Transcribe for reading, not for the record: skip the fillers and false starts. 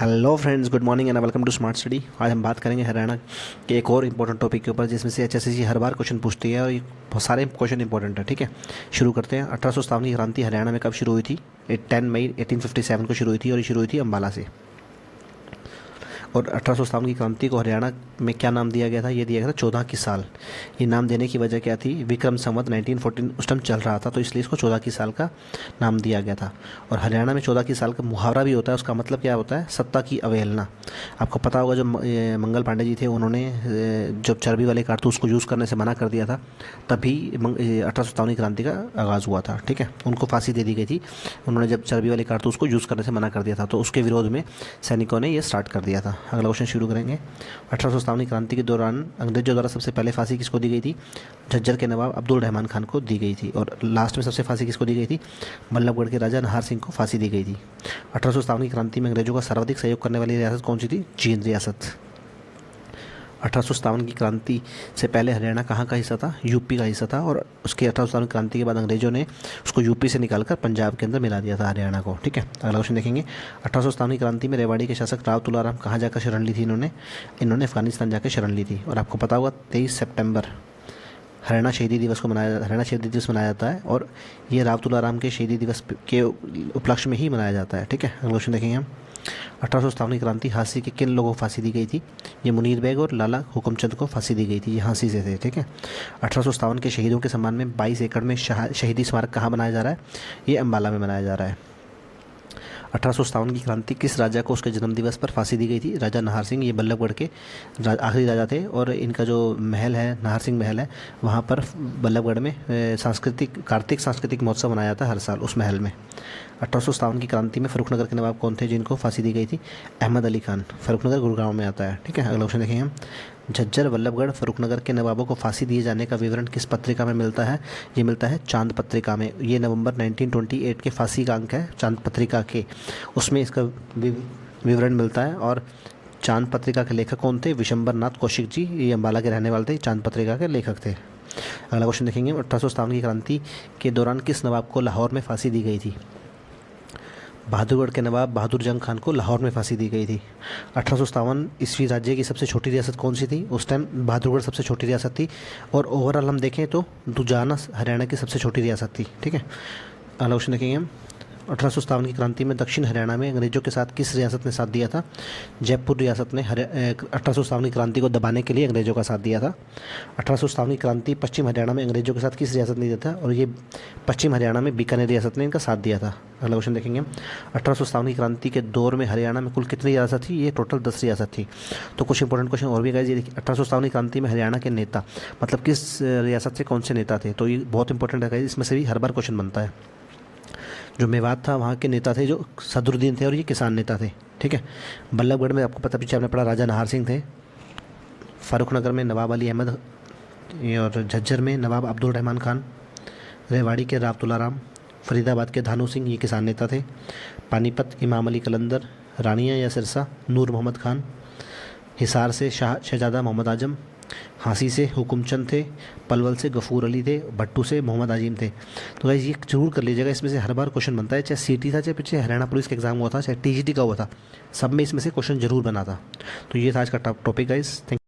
Hello friends, good morning and welcome to smart study. आज हम बात करेंगे हरियाणा के एक और इम्पोर्टेंट टॉपिक के ऊपर, जिसमें से एचएससीसी हर बार क्वेश्चन पूछती है और ये बहुत सारे क्वेश्चन इंपॉर्टेंट है। ठीक है, शुरू करते हैं। 1857 की क्रांति हरियाणा में कब शुरू हुई थी? 10 मई 1857 को शुरू हुई थी और ये शुरू हुई थी अम्बाला से। और 1857 की क्रांति को हरियाणा में क्या नाम दिया गया था? ये दिया गया था 14 की साल। ये नाम देने की वजह क्या थी? विक्रम संवत 1914 उस टाइम चल रहा था, तो इसलिए इसको 14 की साल का नाम दिया गया था। और हरियाणा में 14 की साल का मुहावरा भी होता है। उसका मतलब क्या होता है? सत्ता की अवहेलना। आपको पता होगा, जब मंगल पांडे जी थे, उन्होंने जब चर्बी वाले कारतूस को यूज़ करने से मना कर दिया था, तभी 1857 की क्रांति का आगाज़ हुआ था। ठीक है, उनको फांसी दे दी गई थी। उन्होंने जब चर्बी वाले कारतूस को यूज़ करने से मना कर दिया था, तो उसके विरोध में सैनिकों ने ये स्टार्ट कर दिया था। अगला क्वेश्चन शुरू करेंगे। 1857 की क्रांति के दौरान अंग्रेजों द्वारा सबसे पहले फांसी किसको दी गई थी? झज्जर के नवाब अब्दुल रहमान खान को दी गई थी। और लास्ट में सबसे फांसी किसको दी गई थी? बल्लभगढ़ के राजा नाहर सिंह को फांसी दी गई थी। 1857 की क्रांति में अंग्रेजों का सर्वाधिक सहयोग करने वाली रियासत कौन सी थी? जींद रियासत। 1857 की क्रांति से पहले हरियाणा कहाँ का हिस्सा था? यूपी का हिस्सा था। और उसके 1857 की क्रांति के बाद अंग्रेजों ने उसको यूपी से निकालकर पंजाब के अंदर मिला दिया था, हरियाणा को। ठीक है, अगला क्वेश्चन देखेंगे। 1857 की क्रांति में रेवाड़ी के शासक राव तुलाराम कहाँ जाकर शरण ली थी? इन्होंने अफगानिस्तान जाकर शरण ली थी। और आपको पता होगा, 23 सितंबर हरियाणा शहीदी दिवस मनाया जाता है। और ये राव तुलाराम के शहीदी दिवस के उपलक्ष्य में ही मनाया जाता है। ठीक है, अगला क्वेश्चन देखेंगे हम। 1857 की क्रांति हांसी के किन लोगों को फांसी दी गई थी? ये मुनीर बेग और लाला हुकमचंद को फांसी दी गई थी। ये हांसी से थे। ठीक है, 1857 के शहीदों के सम्मान में 22 एकड़ में शहीदी स्मारक कहाँ बनाया जा रहा है? ये अम्बाला में बनाया जा रहा है। 1857 की क्रांति किस राजा को उसके जन्मदिवस पर फांसी दी गई थी? राजा नाहर सिंह। ये बल्लभगढ़ के आखिरी राजा थे। और इनका जो महल है, नाहर सिंह महल है, वहाँ पर बल्लभगढ़ में कार्तिक सांस्कृतिक महोत्सव मनाया जाता है हर साल, उस महल में। 1857 की क्रांति में फर्रुखनगर के नवाब कौन थे जिनको फांसी दी गई थी? अहमद अली खान। फर्रुखनगर गुड़गांव में आता है। ठीक है, अगला क्वेश्चन देखेंगे हम। झज्जर, बल्लभगढ़, फर्रुखनगर के नवाबों को फांसी दिए जाने का विवरण किस पत्रिका में मिलता है? ये मिलता है चांद पत्रिका में। ये नवंबर 1928 के फांसी का अंक है चांद पत्रिका के, उसमें इसका विवरण मिलता है। और चांद पत्रिका के लेखक कौन थे? विशंबर नाथ कौशिक जी। ये अम्बाला के रहने वाले थे, चांद पत्रिका के लेखक थे। अगला क्वेश्चन देखेंगे। 1857 की क्रांति के दौरान किस नवाब को लाहौर में फांसी दी गई थी? बहादुरगढ़ के नवाब बहादुर जंग खान को लाहौर में फांसी दी गई थी। 1857 ईस्वी राज्य की सबसे छोटी रियासत कौन सी थी? उस टाइम बहादुरगढ़ सबसे छोटी रियासत थी। और ओवरऑल हम देखें तो दुजाना हरियाणा की सबसे छोटी रियासत थी। ठीक है, अगला क्वेश्चन देखेंगे हम। 1857 की क्रांति में दक्षिण हरियाणा में अंग्रेजों के साथ किस रियासत ने साथ दिया था? जयपुर रियासत ने 1857 की क्रांति को दबाने के लिए अंग्रेजों का साथ दिया था। 1857 की क्रांति पश्चिम हरियाणा में अंग्रेजों के साथ किस रियासत ने दिया था? और ये पश्चिम हरियाणा में बीकानेर रियासत ने इनका साथ दिया था। अगला क्वेश्चन देखेंगे। 1857 की क्रांति के दौर में हरियाणा में कुल कितनी रियासत थी? ये टोटल 10 रियासत थी। तो कुछ इंपॉर्टेंट क्वेश्चन और भी गाइस, ये देखिए। 1857 की क्रांति में हरियाणा के नेता, मतलब किस रियासत से कौन से नेता थे? तो ये बहुत इंपॉर्टेंट है गाइस, इसमें से भी हर बार क्वेश्चन बनता है। जो मेवात था, वहाँ के नेता थे जो सदरुद्दीन थे, और ये किसान नेता थे। ठीक है, बल्लभगढ़ में आपको पता, पीछे आपने पढ़ा, राजा नाहर सिंह थे। फारुखनगर में नवाब अली अहमद, और झज्जर में नवाब अब्दुल रहमान खान। रेवाड़ी के राव तुलाराम। फरीदाबाद के धानू सिंह, ये किसान नेता थे। पानीपत इमाम अली कलंदर। रानिया या सिरसा मुनूर मोहम्मद खान। हिसार से शहजादा मोहम्मद आजम। हांसी से हुकुमचंद थे। पलवल से गफूर अली थे। भट्टू से मोहम्मद आजिम थे। तो गाइस ये जरूर कर लीजिएगा, इसमें से हर बार क्वेश्चन बनता है। चाहे सीटी था, चाहे पीछे हरियाणा पुलिस का एग्जाम हुआ था, चाहे टीजीटी का हुआ था, सब में इसमें से क्वेश्चन जरूर बना था। तो ये था आज का टॉपिक गाइस। थैंक